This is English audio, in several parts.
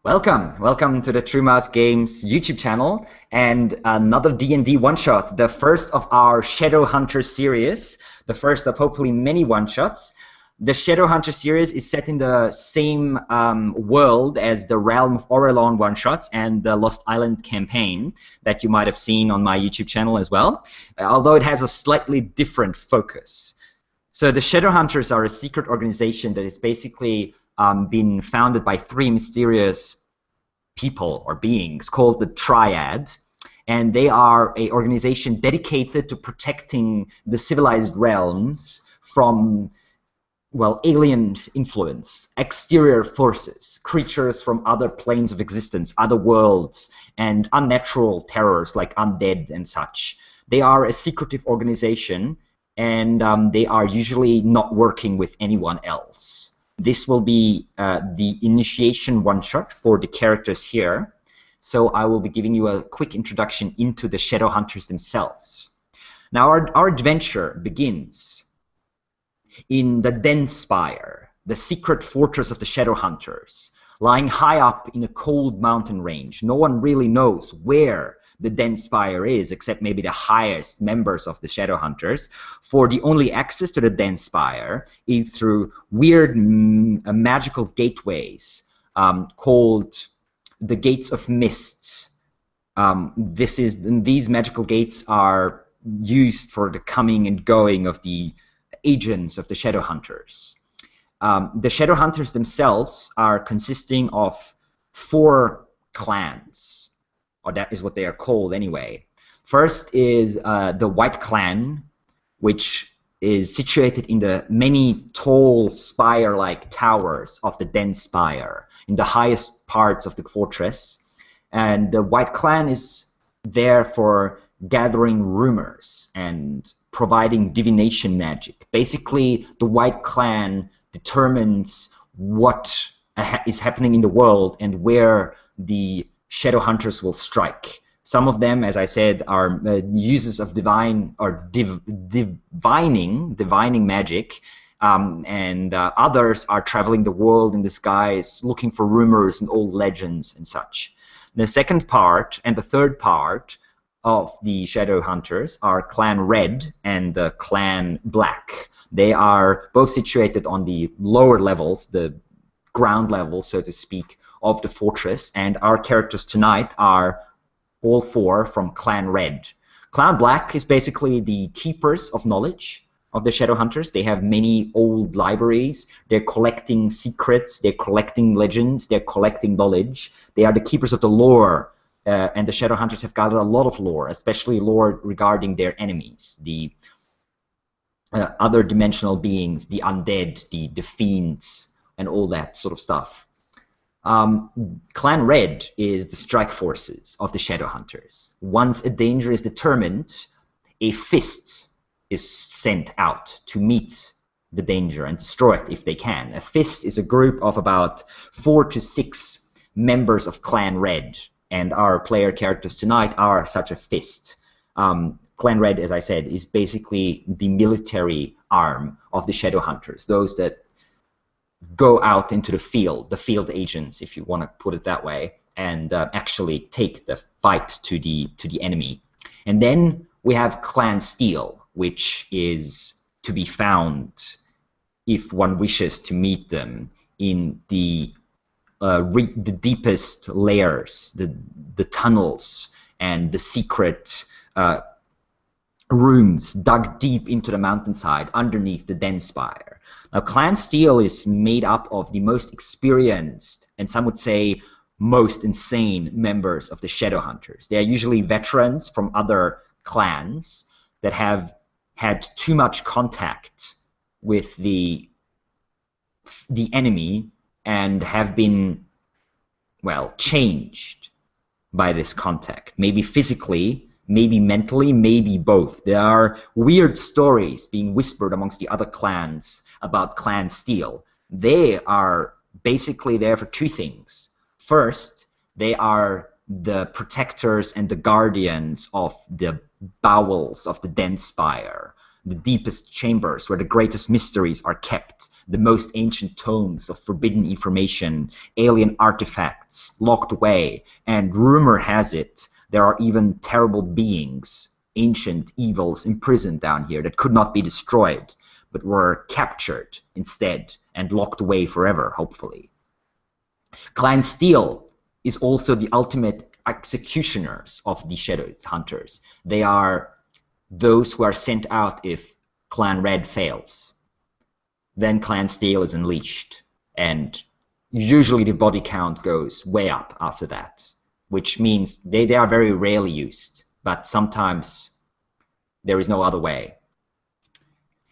Welcome to the True Mouse Games YouTube channel and another D&D one-shot, the first of our Shadowhunter series, the first of hopefully many one-shots. The Shadowhunter series is set in the same world as the Realm of Orelon one-shots and the Lost Island campaign that you might have seen on my YouTube channel as well, although it has a slightly different focus. So the Shadowhunters are a secret organization that is basically been founded by three mysterious people or beings called the Triad, and they are an organization dedicated to protecting the civilized realms from, well, alien influence, exterior forces, creatures from other planes of existence, other worlds, and unnatural terrors like undead and such. They are a secretive organization, and they are usually not working with anyone else. This will be the initiation one-shot for the characters here. So I will be giving you a quick introduction into the Shadowhunters themselves. Now our adventure begins in the DENSPIRE, the secret fortress of the Shadowhunters, lying high up in a cold mountain range. No one really knows where the DENSPIRE is, except maybe the highest members of the Shadowhunters. For the only access to the DENSPIRE is through weird magical gateways called the Gates of Mists. These magical gates are used for the coming and going of the agents of the Shadowhunters. The Shadowhunters themselves are consisting of 4 clans, or that is what they are called anyway. First is the White Clan, which is situated in the many tall spire-like towers of the DENSPIRE, in the highest parts of the fortress. And the White Clan is there for gathering rumors and providing divination magic. Basically, the White Clan determines what is happening in the world and where the Shadowhunters will strike. Some of them, as I said, are users of divining magic, and others are traveling the world in disguise, looking for rumors and old legends and such. The second part and the third part of the Shadowhunters are Clan Red and the Clan Black. They are both situated on the lower levels, the ground level, so to speak, of the fortress, and our characters tonight are all 4 from Clan Red. Clan Black is basically the keepers of knowledge of the Shadowhunters. They have many old libraries. They're collecting secrets, they're collecting legends, they're collecting knowledge. They are the keepers of the lore, and the Shadowhunters have gathered a lot of lore, especially lore regarding their enemies, the other dimensional beings, the undead, the fiends, and all that sort of stuff. Clan Red is the strike forces of the Shadowhunters. Once a danger is determined, a fist is sent out to meet the danger and destroy it if they can. A fist is a group of about 4 to 6 members of Clan Red, and our player characters tonight are such a fist. Clan Red, as I said, is basically the military arm of the Shadowhunters, those that go out into the field agents, if you want to put it that way, and actually take the fight to the enemy. And then we have Clan Steel, which is to be found if one wishes to meet them in the deepest layers, the tunnels, and the secret rooms dug deep into the mountainside underneath the DENSPIRE. Now, Clan Steel is made up of the most experienced, and some would say most insane, members of the Shadowhunters. They are usually veterans from other clans that have had too much contact with the enemy and have been, well, changed by this contact. Maybe physically, maybe mentally, maybe both. There are weird stories being whispered amongst the other clans about Clan Steel. They are basically there for 2 things. First, they are the protectors and the guardians of the bowels of the DENSPIRE. the deepest chambers where the greatest mysteries are kept, the most ancient tomes of forbidden information, alien artifacts locked away, and rumor has it there are even terrible beings, ancient evils imprisoned down here that could not be destroyed, but were captured instead and locked away forever, hopefully. Clan Steel is also the ultimate executioners of the Shadowhunters. They are those who are sent out if Clan Red fails. Then Clan Steel is unleashed, and usually the body count goes way up after that, which means they are very rarely used, but sometimes there is no other way.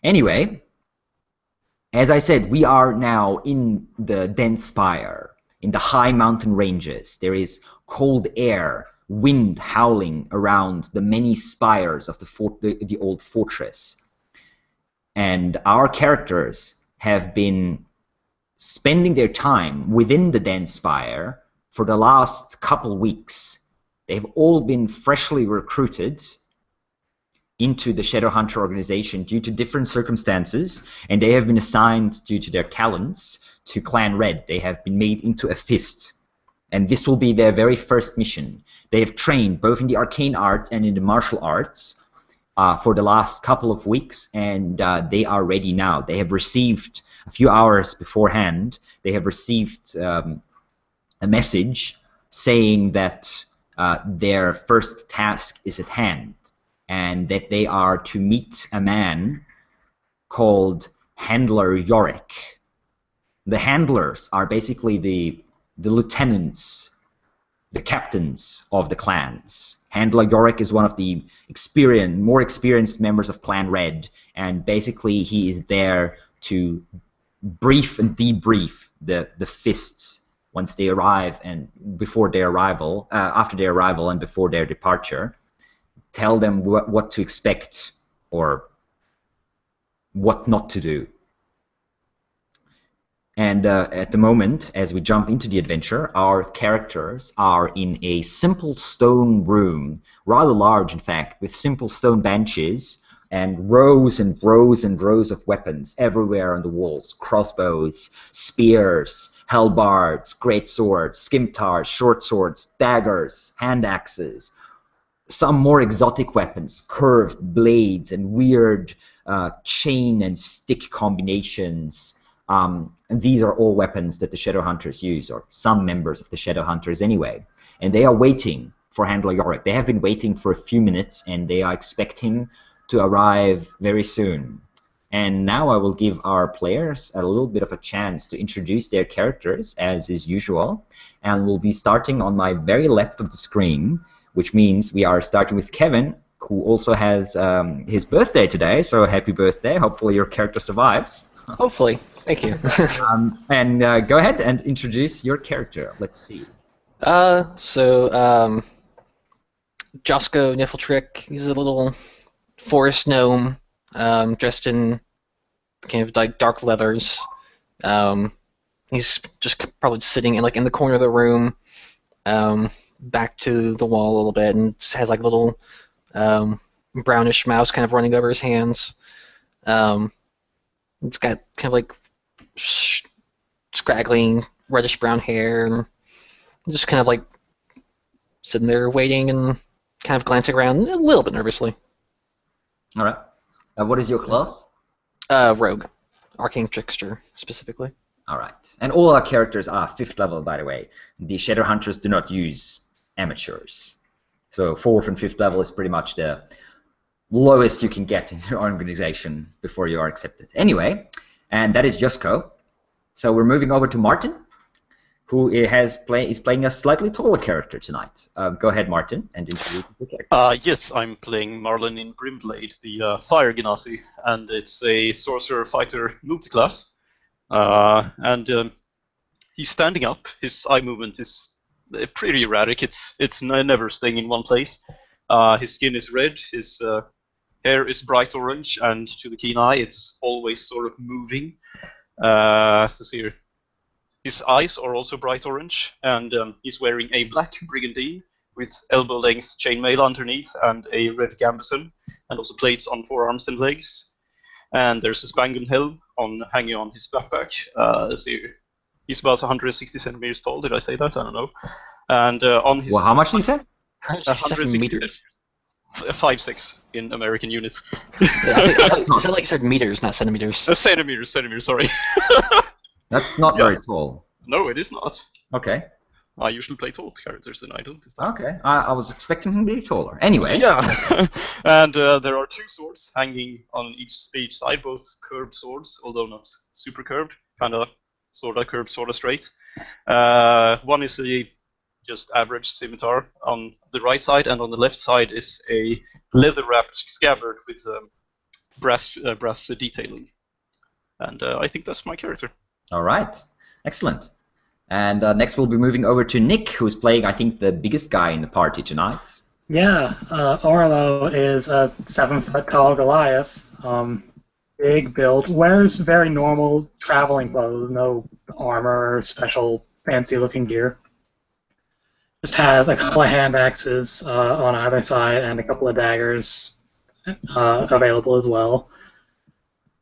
Anyway, as I said, we are now in the DENSPIRE, in the high mountain ranges. There is cold air, wind howling around the many spires of the old fortress. And our characters have been spending their time within the DENSPIRE for the last couple weeks. They've all been freshly recruited into the Shadowhunter organization due to different circumstances, and they have been assigned, due to their talents, to Clan Red. They have been made into a fist, and this will be their very first mission. They have trained both in the arcane arts and in the martial arts for the last couple of weeks, and they are ready now. They have received, a few hours beforehand, they have received a message saying that their first task is at hand, and that they are to meet a man called Handler Yorick. The handlers are basically the lieutenants, the captains of the clans. Handler Yorick is one of the more experienced members of Clan Red, and basically he is there to brief and debrief the fists once they arrive and before their arrival, after their arrival and before their departure. Tell them what to expect or what not to do. And at the moment, as we jump into the adventure, our characters are in a simple stone room, rather large in fact, with simple stone benches and rows and rows and rows of weapons everywhere on the walls. Crossbows, spears, halberds, great swords, scimitars, short swords, daggers, hand axes, some more exotic weapons, curved blades and weird chain and stick combinations. And these are all weapons that the Shadowhunters use, or some members of the Shadowhunters anyway. And they are waiting for Handler Yorick. They have been waiting for a few minutes, and they expect him to arrive very soon. And now I will give our players a little bit of a chance to introduce their characters, as is usual. And we'll be starting on my very left of the screen, which means we are starting with Kevin, who also has his birthday today, so happy birthday. Hopefully your character survives. Hopefully. Thank you. And go ahead and introduce your character. Let's see. So Josko Nifltrick, he's a little forest gnome, dressed in kind of like dark leathers. He's just probably sitting in the corner of the room, back to the wall a little bit, and just has like little brownish mouse kind of running over his hands. It's got kind of like scraggling reddish brown hair, and just kind of like sitting there waiting and kind of glancing around a little bit nervously. All right. What is your class? Rogue. Arcane Trickster, specifically. All right. And all our characters are 5th level, by the way. The Shadowhunters do not use amateurs. So 4th and 5th level is pretty much the lowest you can get in your organization before you are accepted. Anyway, and that is Josko. So we're moving over to Martin, who is playing a slightly taller character tonight. Go ahead, Martin, and introduce the character. Yes, I'm playing Marlon in Brimblade, the Fire Genasi, and it's a Sorcerer Fighter multiclass. And he's standing up. His eye movement is pretty erratic. It's never staying in one place. His skin is red. His hair is bright orange, and to the keen eye, it's always sort of moving. Let's see here. His eyes are also bright orange, and he's wearing a black brigandine with elbow-length chainmail underneath and a red gambeson. and also plates on forearms and legs. And there's a spangled helm hanging on his backpack. So he's about 160 centimeters tall. Did I say that? I don't know. And on his Well, how much did you say? 167 meters. 5'6" in American units. Yeah, I thought you said like you said meters, not centimeters. Centimeters, sorry. That's not very tall. No, it is not. Okay. I usually play tall characters, and I don't this time. Okay. I was expecting him to be taller. Anyway. Yeah. And there are 2 swords hanging on each side, both curved swords, although not super curved. Kind of, sort of curved, sort of straight. One is a just average scimitar on the right side, and on the left side is a leather-wrapped scabbard with brass detailing. And I think that's my character. All right. Excellent. And next we'll be moving over to Nick, who's playing, I think, the biggest guy in the party tonight. Yeah, Orelon is a 7-foot-tall Goliath. Big build, wears very normal traveling clothes, no armor or special fancy-looking gear. Just has a couple of hand axes on either side and a couple of daggers available as well.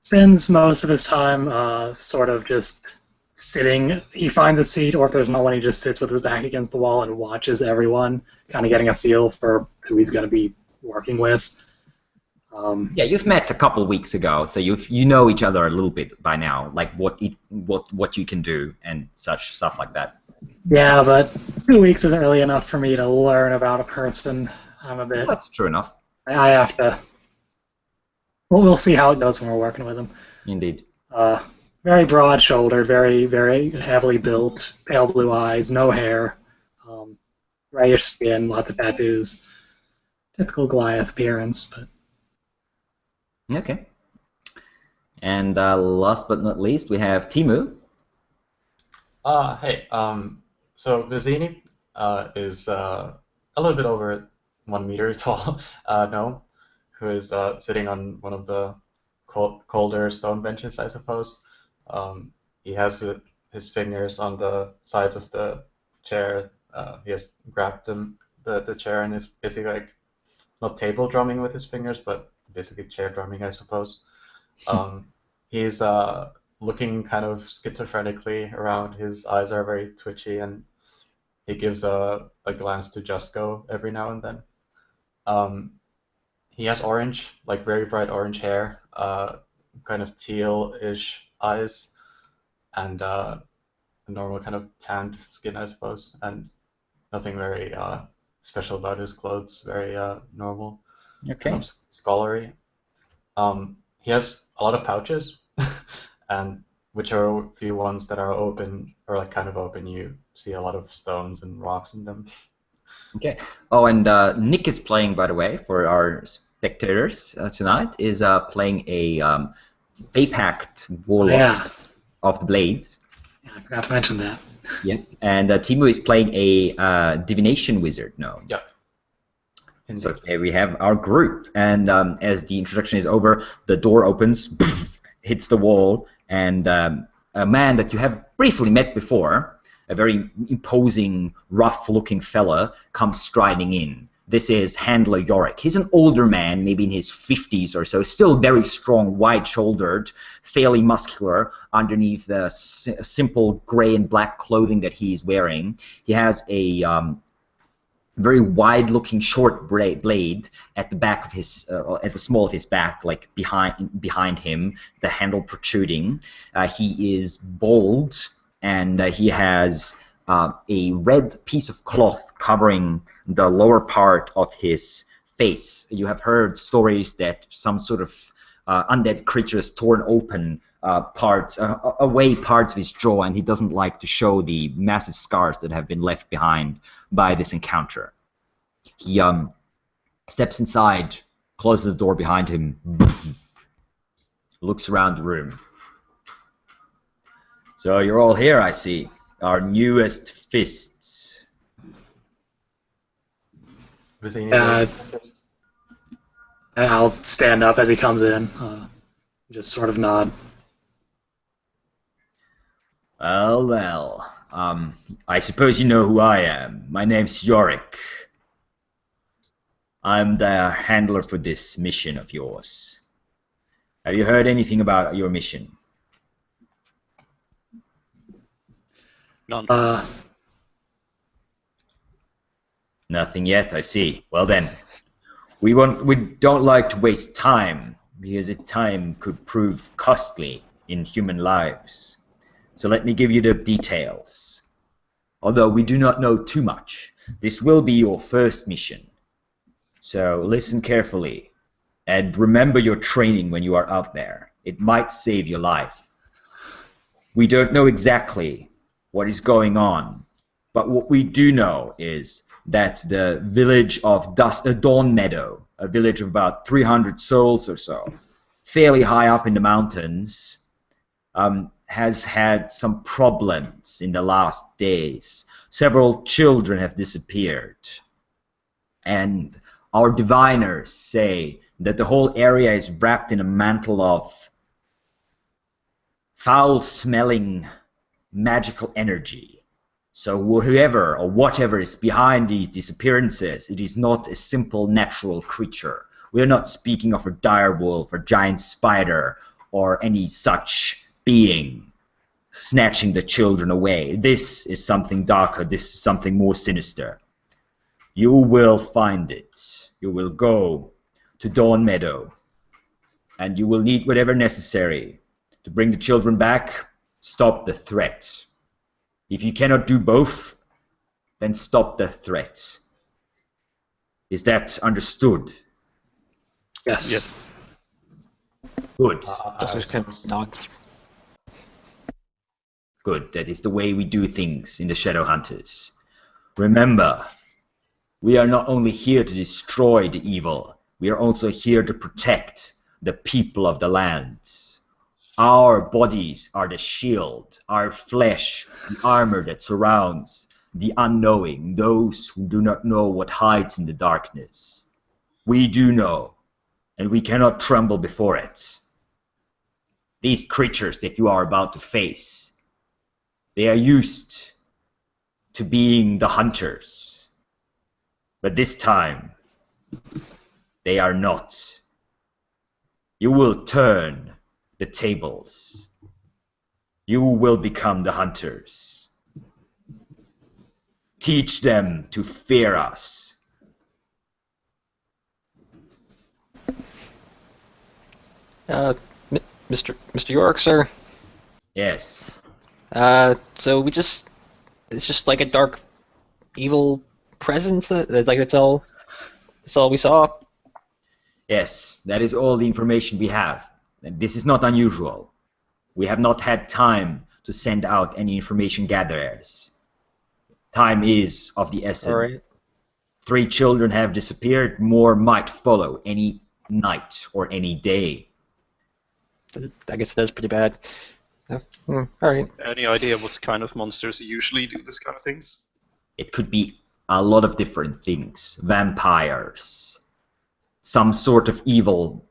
Spends most of his time sort of just sitting. He finds a seat, or if there's no one, he just sits with his back against the wall and watches everyone, kind of getting a feel for who he's going to be working with. Yeah, you've met a couple weeks ago, so you know each other a little bit by now, like what you can do and such stuff like that. Yeah, but 2 weeks isn't really enough for me to learn about a person. I'm a bit. That's true enough. I have to. Well, we'll see how it goes when we're working with him. Indeed. Very broad-shouldered, very, very heavily built, pale blue eyes, no hair, grayish skin, lots of tattoos. Typical Goliath appearance, but. Okay. And last but not least, we have Timu. Hey, so Vizini is a little bit over 1 meter tall gnome who is sitting on one of the colder stone benches, I suppose. He has his fingers on the sides of the chair. He has grabbed the chair and is basically like, not table drumming with his fingers, but basically chair drumming, I suppose. He's looking kind of schizophrenically around. His eyes are very twitchy, and he gives a glance to Jusko every now and then. He has orange, like very bright orange hair, kind of teal-ish eyes, and a normal kind of tanned skin, I suppose, and nothing very special about his clothes, very normal, Okay. kind of scholarly. He has a lot of pouches, and which are a few ones that are open, or like kind of open. You see a lot of stones and rocks in them. Okay. Oh, and Nick is playing, by the way, for our spectators tonight, is playing a Fae-pact Warlock of the Blade. Yeah, I forgot to mention that. Yep. And Timu is playing a Divination Wizard. No. Yep. So okay, we have our group, and as the introduction is over, the door opens, hits the wall, and a man that you have briefly met before, a very imposing, rough-looking fella, comes striding in. This is Handler Yorick. He's an older man, maybe in his 50s or so, still very strong, wide-shouldered, fairly muscular underneath the simple gray and black clothing that he's wearing. He has a very wide-looking short blade at the back of his, at the small of his back, like behind him, the handle protruding. He is bald, and he has a red piece of cloth covering the lower part of his face. You have heard stories that some sort of undead creatures torn open parts of his jaw, and he doesn't like to show the massive scars that have been left behind by this encounter. He steps inside, closes the door behind him, looks around the room. So you're all here, I see. Our newest fists. I'll stand up as he comes in, just sort of nod. Well, I suppose you know who I am. My name's Yorick. I'm the handler for this mission of yours. Have you heard anything about your mission? None. Nothing yet, I see. Well then, we don't like to waste time, because time could prove costly in human lives. So let me give you the details. Although we do not know too much, this will be your first mission. So listen carefully, and remember your training when you are out there. It might save your life. We don't know exactly what is going on, but what we do know is that the village of Dawnmeadow, a village of about 300 souls or so, fairly high up in the mountains, has had some problems in the last days. Several children have disappeared, and our diviners say that the whole area is wrapped in a mantle of foul-smelling magical energy. So whoever or whatever is behind these disappearances, it is not a simple natural creature. We are not speaking of a direwolf or giant spider or any such being snatching the children away. This is something darker. This is something more sinister. You will find it. You will go to Dawnmeadow, and you will need whatever necessary to bring the children back, stop the threat. If you cannot do both, then stop the threat. Is that understood? Yes. Yes. Good. Just kind of nods. Good. That is the way we do things in the Shadowhunters. Remember, we are not only here to destroy the evil, we are also here to protect the people of the lands. Our bodies are the shield, our flesh, the armor that surrounds the unknowing, those who do not know what hides in the darkness. We do know, and we cannot tremble before it. These creatures that you are about to face, they are used to being the hunters. But this time, they are not. You will turn the tables. You will become the hunters. Teach them to fear us. Mr. York, sir. Yes. So it's just like a dark, evil presence. That's all we saw. Yes, that is all the information we have. And this is not unusual. We have not had time to send out any information gatherers. Time is of the essence. All right. 3 children have disappeared. More might follow any night or any day. I guess that's pretty bad. All right. Any idea what kind of monsters usually do this kind of things? It could be a lot of different things. Vampires, some sort of evil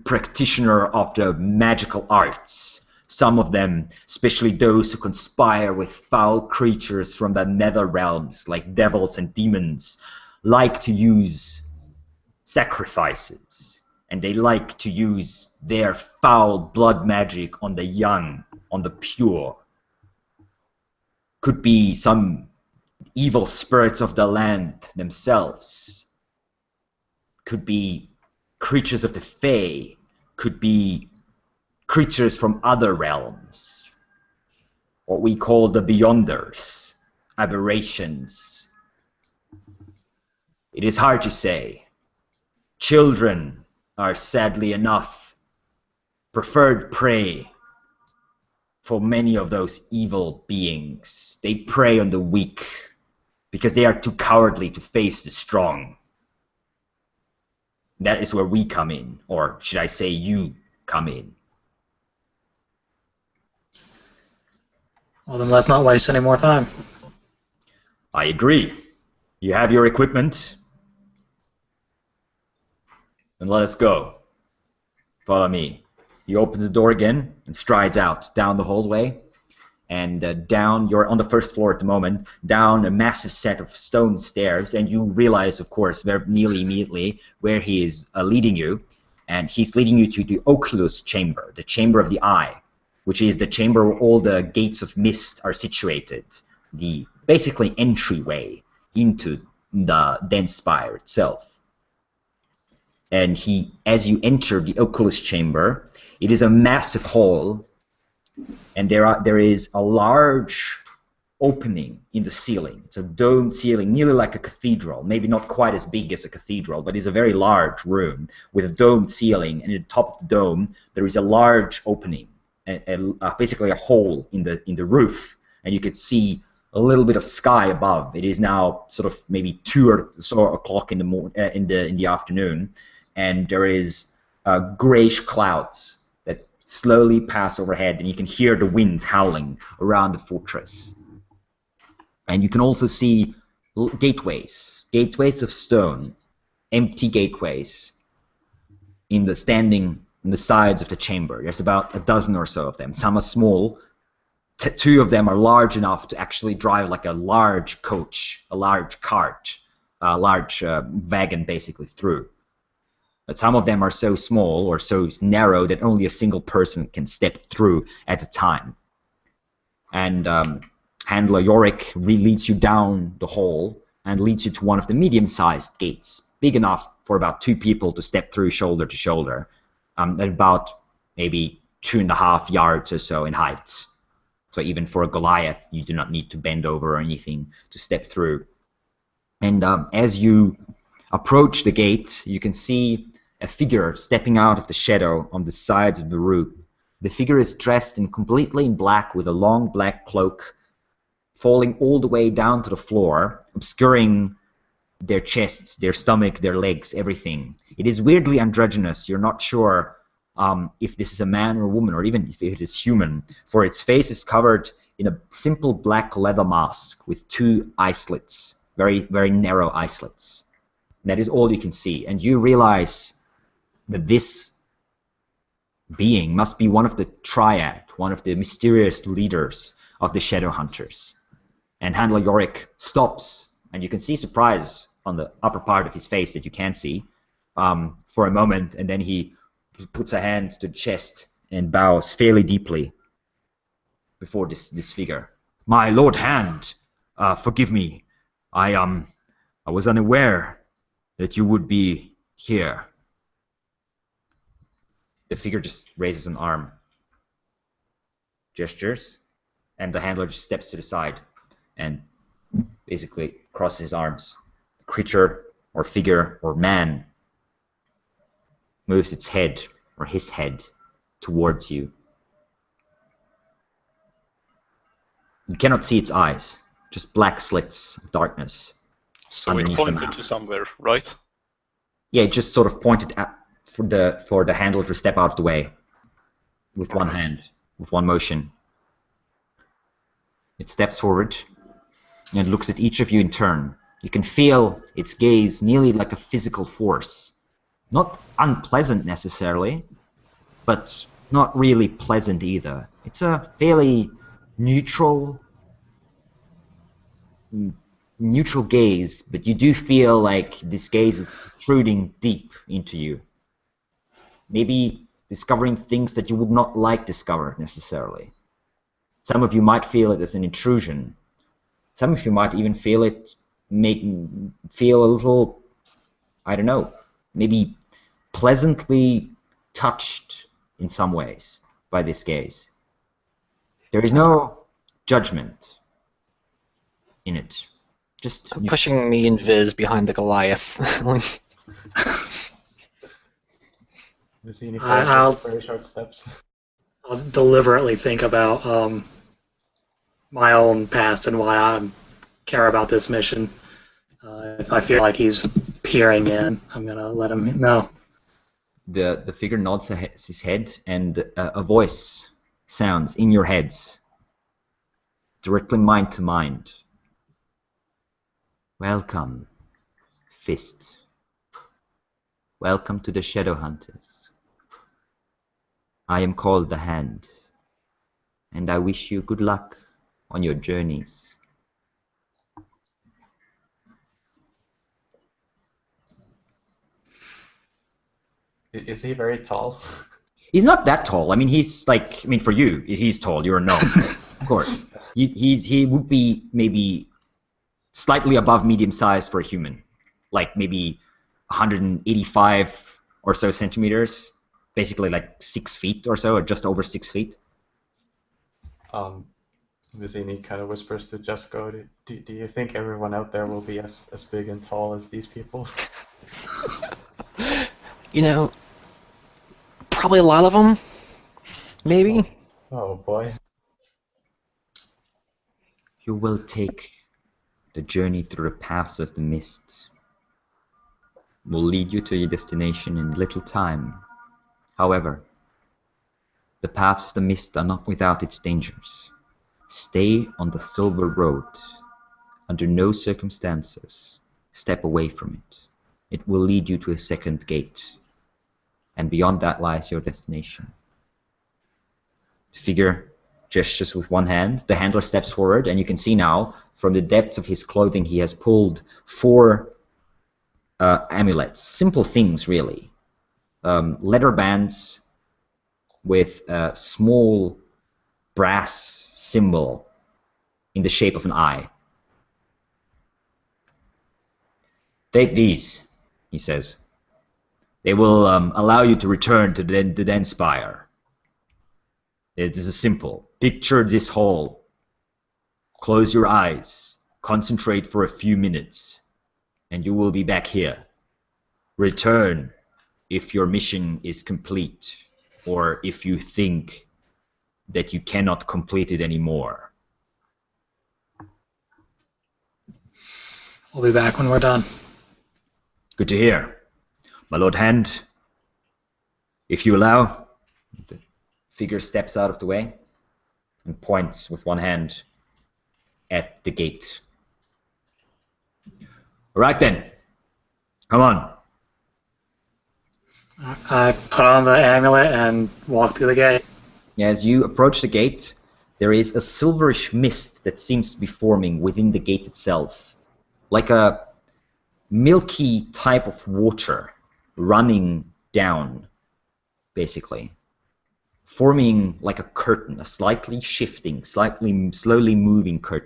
practitioner of the magical arts. Some of them, especially those who conspire with foul creatures from the nether realms, like devils and demons, like to use sacrifices. And they like to use their foul blood magic on the young, on the pure. Could be some evil spirits of the land themselves. Could be creatures of the Fae. Could be creatures from other realms. What we call the Beyonders. Aberrations. It is hard to say. Children are, sadly enough, preferred prey for many of those evil beings. They prey on the weak because they are too cowardly to face the strong. That is where we come in, or should I say you come in. Well, then let's not waste any more time. I agree. You have your equipment. Then let us go. Follow me. He opens the door again and strides out down the hallway. and down, you're on the first floor at the moment, down a massive set of stone stairs, and you realize, of course, very nearly immediately where he is leading you, and he's leading you to the Oculus chamber, the chamber of the eye, which is the chamber where all the gates of mist are situated, the basically entryway into the DENSPIRE itself. And as you enter the Oculus chamber, it is a massive hall, and there is a large opening in the ceiling. It's a domed ceiling, nearly like a cathedral, maybe not quite as big as a cathedral, but it's a very large room with a domed ceiling, and at the top of the dome there is a large opening, basically a hole in the roof, and you could see a little bit of sky above. It is now sort of maybe 2 or so o'clock in the afternoon, and there is grayish clouds that slowly pass overhead, and you can hear the wind howling around the fortress. And you can also see gateways of stone, empty gateways standing on the sides of the chamber. There's about a dozen or so of them. Some are small. 2 of them are large enough to actually drive like a large coach, a large cart, a large wagon basically through. But some of them are so small or so narrow that only a single person can step through at a time. And Handler Yorick leads you down the hall and leads you to one of the medium-sized gates, big enough for about 2 people to step through shoulder to shoulder, at about maybe 2.5 yards or so in height. So even for a Goliath, you do not need to bend over or anything to step through. And as you approach the gate, you can see a figure stepping out of the shadow on the sides of the room. The figure is dressed completely in black with a long black cloak falling all the way down to the floor, obscuring their chests, their stomach, their legs, everything. It is weirdly androgynous. You're not sure if this is a man or a woman, or even if it is human, for its face is covered in a simple black leather mask with 2 eye slits, very, very narrow eye slits. That is all you can see, and you realize that this being must be one of the triad, one of the mysterious leaders of the Shadowhunters. And Handler Yorick stops, and you can see surprise on the upper part of his face that you can't see for a moment, and then he puts a hand to the chest and bows fairly deeply before this figure. "My Lord Hand, forgive me. I was unaware that you would be here." The figure just raises an arm, gestures, and the handler just steps to the side and basically crosses his arms. The creature or figure or man moves its head or his head towards you. You cannot see its eyes, just black slits of darkness. So it pointed to somewhere, right? Yeah, it just sort of pointed at for the handler to step out of the way with one hand, with one motion. It steps forward and looks at each of you in turn. You can feel its gaze nearly like a physical force. Not unpleasant necessarily, but not really pleasant either. It's a fairly neutral gaze, but you do feel like this gaze is protruding deep into you. Maybe discovering things that you would not like discovered necessarily. Some of you might feel it as an intrusion. Some of you might even feel it feel a little, I don't know, maybe pleasantly touched in some ways by this gaze. There is no judgment in it. Just pushing me and Viz behind the Goliath. I'll very short steps. I'll deliberately think about my own past and why I care about this mission. If I feel like he's peering in, I'm gonna let him know. The figure nods his head, and a voice sounds in your heads, directly mind to mind. "Welcome, Fist. Welcome to the Shadowhunters. I am called the Hand. and I wish you good luck on your journeys. Is he very tall? He's not that tall. I mean, he's like, I mean, for you, he's tall. You're a gnome, of course. He would be maybe slightly above medium size for a human, like maybe 185 or so centimeters, basically like 6 feet or so, or just over 6 feet. Vizini kind of whispers to Jusko, do you think everyone out there will be as big and tall as these people? You know, probably a lot of them, maybe. Oh boy. You will take the journey through the paths of the mist. Will lead you to your destination in little time. However, the paths of the mist are not without its dangers. Stay on the silver road. Under no circumstances, step away from it. It will lead you to a second gate, and beyond that lies your destination. The figure gestures with one hand. The handler steps forward, and you can see now, from the depths of his clothing, he has pulled 4 amulets. Simple things, really. Leather bands with a small brass symbol in the shape of an eye. Take these, he says. They will allow you to return to the DENSPIRE. It is simple. Picture this hall. Close your eyes. Concentrate for a few minutes, and you will be back here. Return if your mission is complete, or if you think that you cannot complete it anymore. We'll be back when we're done. Good to hear. My Lord Hand, if you allow. The figure steps out of the way and points with one hand at the gate. All right then, come on. I put on the amulet and walk through the gate. As you approach the gate, there is a silverish mist that seems to be forming within the gate itself, like a milky type of water running down, basically, forming like a curtain, a slightly shifting, slowly moving curtain.